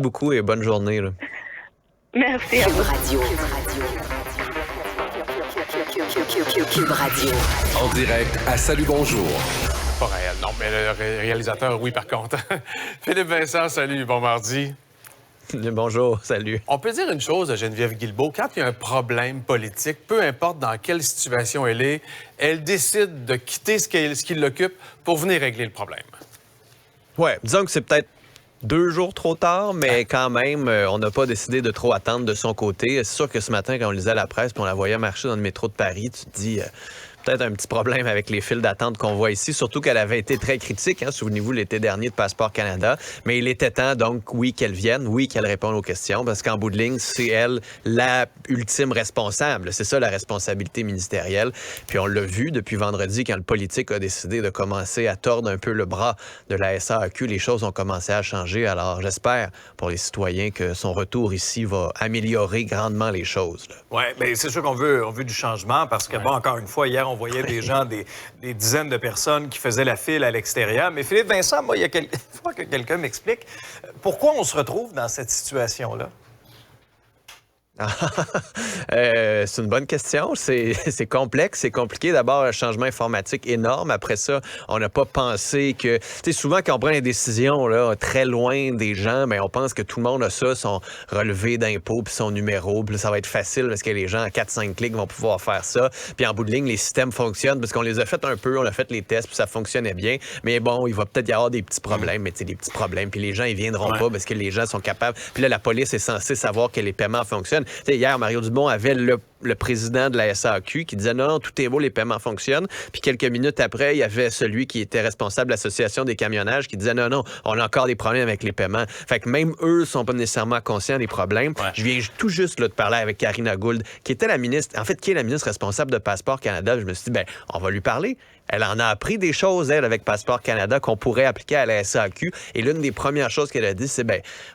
beaucoup et bonne journée. Là. Merci à vous. Cube Radio. En direct à Salut Bonjour. Pas réel, non, mais le réalisateur, oui, par contre. Philippe Vincent, salut, bon mardi. Bonjour, salut. On peut dire une chose à Geneviève Guilbeault, quand il y a un problème politique, peu importe dans quelle situation elle est, elle décide de quitter ce qui l'occupe pour venir régler le problème. Ouais, disons que c'est peut-être 2 jours trop tard, mais quand même, on n'a pas décidé de trop attendre de son côté. C'est sûr que ce matin, quand on lisait la presse et on la voyait marcher dans le métro de Paris, tu te dis... peut-être un petit problème avec les files d'attente qu'on voit ici, surtout qu'elle avait été très critique, souvenez-vous, l'été dernier de Passeport Canada. Mais il était temps, donc, oui, qu'elle vienne, oui, qu'elle réponde aux questions, parce qu'en bout de ligne, c'est elle la ultime responsable. C'est ça, la responsabilité ministérielle. Puis on l'a vu depuis vendredi, quand le politique a décidé de commencer à tordre un peu le bras de la SAQ, les choses ont commencé à changer. Alors, j'espère, pour les citoyens, que son retour ici va améliorer grandement les choses. Oui, bien, c'est sûr qu'on veut du changement, parce que, bon, encore une fois, hier, on voyait des gens, des dizaines de personnes qui faisaient la file à l'extérieur. Mais Philippe Vincent, moi, il y a une fois que quelqu'un m'explique pourquoi on se retrouve dans cette situation-là. C'est une bonne question. C'est complexe, c'est compliqué. D'abord, un changement informatique énorme. Après ça, on n'a pas pensé que... Tu sais, souvent, quand on prend des décisions là, très loin des gens, bien, on pense que tout le monde a ça, son relevé d'impôt puis son numéro. Puis là, ça va être facile parce que les gens, à 4-5 clics, vont pouvoir faire ça. Puis en bout de ligne, les systèmes fonctionnent parce qu'on les a fait un peu, on a fait les tests puis ça fonctionnait bien. Mais bon, il va peut-être y avoir des petits problèmes, mais tu sais, des petits problèmes. Puis les gens, ils viendront pas parce que les gens sont capables. Puis là, la police est censée savoir que les paiements fonctionnent. T'sais, hier, Mario Dumont avait le président de la SAQ qui disait non, tout est beau, les paiements fonctionnent. Puis quelques minutes après, il y avait celui qui était responsable de l'association des camionnages qui disait non, on a encore des problèmes avec les paiements. Fait que même eux sont pas nécessairement conscients des problèmes. Ouais. Je viens tout juste là, de parler avec Karina Gould, qui était la ministre, en fait, qui est la ministre responsable de Passeport Canada. Je me suis dit, on va lui parler. Elle en a appris des choses, elle, avec Passeport Canada, qu'on pourrait appliquer à la SAQ. Et l'une des premières choses qu'elle a dit, c'est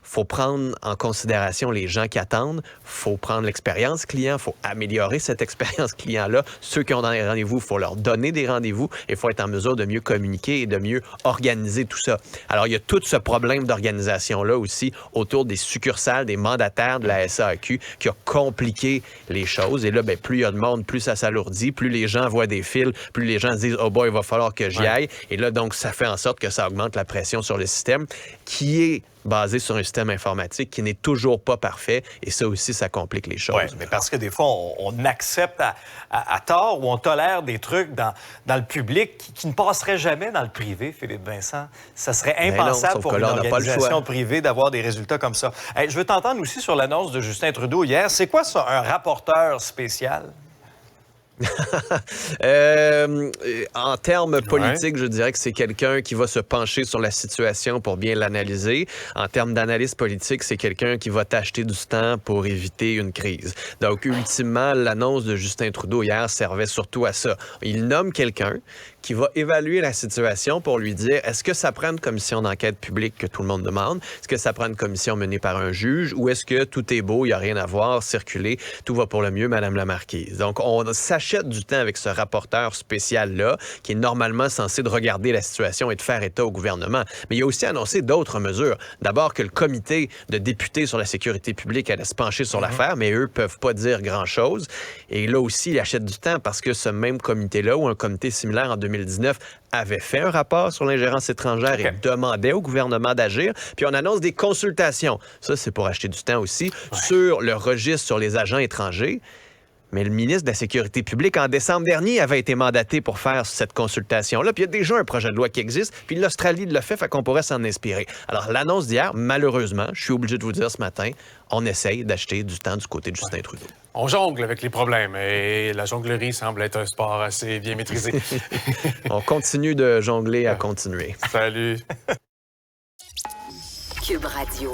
faut prendre en considération les gens qui attendent, faut prendre l'expérience client, faut améliorer cette expérience client-là. Ceux qui ont des rendez-vous, il faut leur donner des rendez-vous et il faut être en mesure de mieux communiquer et de mieux organiser tout ça. Alors, il y a tout ce problème d'organisation-là aussi autour des succursales, des mandataires de la SAQ qui a compliqué les choses. Et là, plus il y a de monde, plus ça s'alourdit, plus les gens voient des fils, plus les gens se disent « Oh boy, il va falloir que j'y aille ». Et là, donc, ça fait en sorte que ça augmente la pression sur le système qui est basé sur un système informatique qui n'est toujours pas parfait. Et ça aussi, ça complique les choses. Oui, mais parce que des fois, on accepte à tort ou on tolère des trucs dans le public qui ne passeraient jamais dans le privé, Philippe Vincent. Ça serait impensable pour une organisation privée d'avoir des résultats comme ça. Hey, je veux t'entendre aussi sur l'annonce de Justin Trudeau hier. C'est quoi ça, un rapporteur spécial? En termes politiques, je dirais que c'est quelqu'un qui va se pencher sur la situation pour bien l'analyser. En termes d'analyse politique, c'est quelqu'un qui va t'acheter du temps pour éviter une crise. Donc, ultimement, l'annonce de Justin Trudeau hier servait surtout à ça. Il nomme quelqu'un qui va évaluer la situation pour lui dire est-ce que ça prend une commission d'enquête publique que tout le monde demande? Est-ce que ça prend une commission menée par un juge? Ou est-ce que tout est beau, il n'y a rien à voir, circuler, tout va pour le mieux, Madame la Marquise? Donc, on s'achète du temps avec ce rapporteur spécial-là, qui est normalement censé de regarder la situation et de faire état au gouvernement. Mais il a aussi annoncé d'autres mesures. D'abord que le comité de députés sur la sécurité publique allait se pencher sur l'affaire, mais eux ne peuvent pas dire grand-chose. Et là aussi, il achète du temps parce que ce même comité-là, ou un comité similaire en 2019, avait fait un rapport sur l'ingérence étrangère et demandait au gouvernement d'agir. Puis on annonce des consultations. Ça, c'est pour acheter du temps aussi, sur le registre sur les agents étrangers. Mais le ministre de la Sécurité publique, en décembre dernier, avait été mandaté pour faire cette consultation-là. Puis il y a déjà un projet de loi qui existe, puis l'Australie l'a fait qu'on pourrait s'en inspirer. Alors, l'annonce d'hier, malheureusement, je suis obligé de vous dire ce matin, on essaye d'acheter du temps du côté de Justin Trudeau. On jongle avec les problèmes et la jonglerie semble être un sport assez bien maîtrisé. On continue de jongler à continuer. Salut. Cube Radio.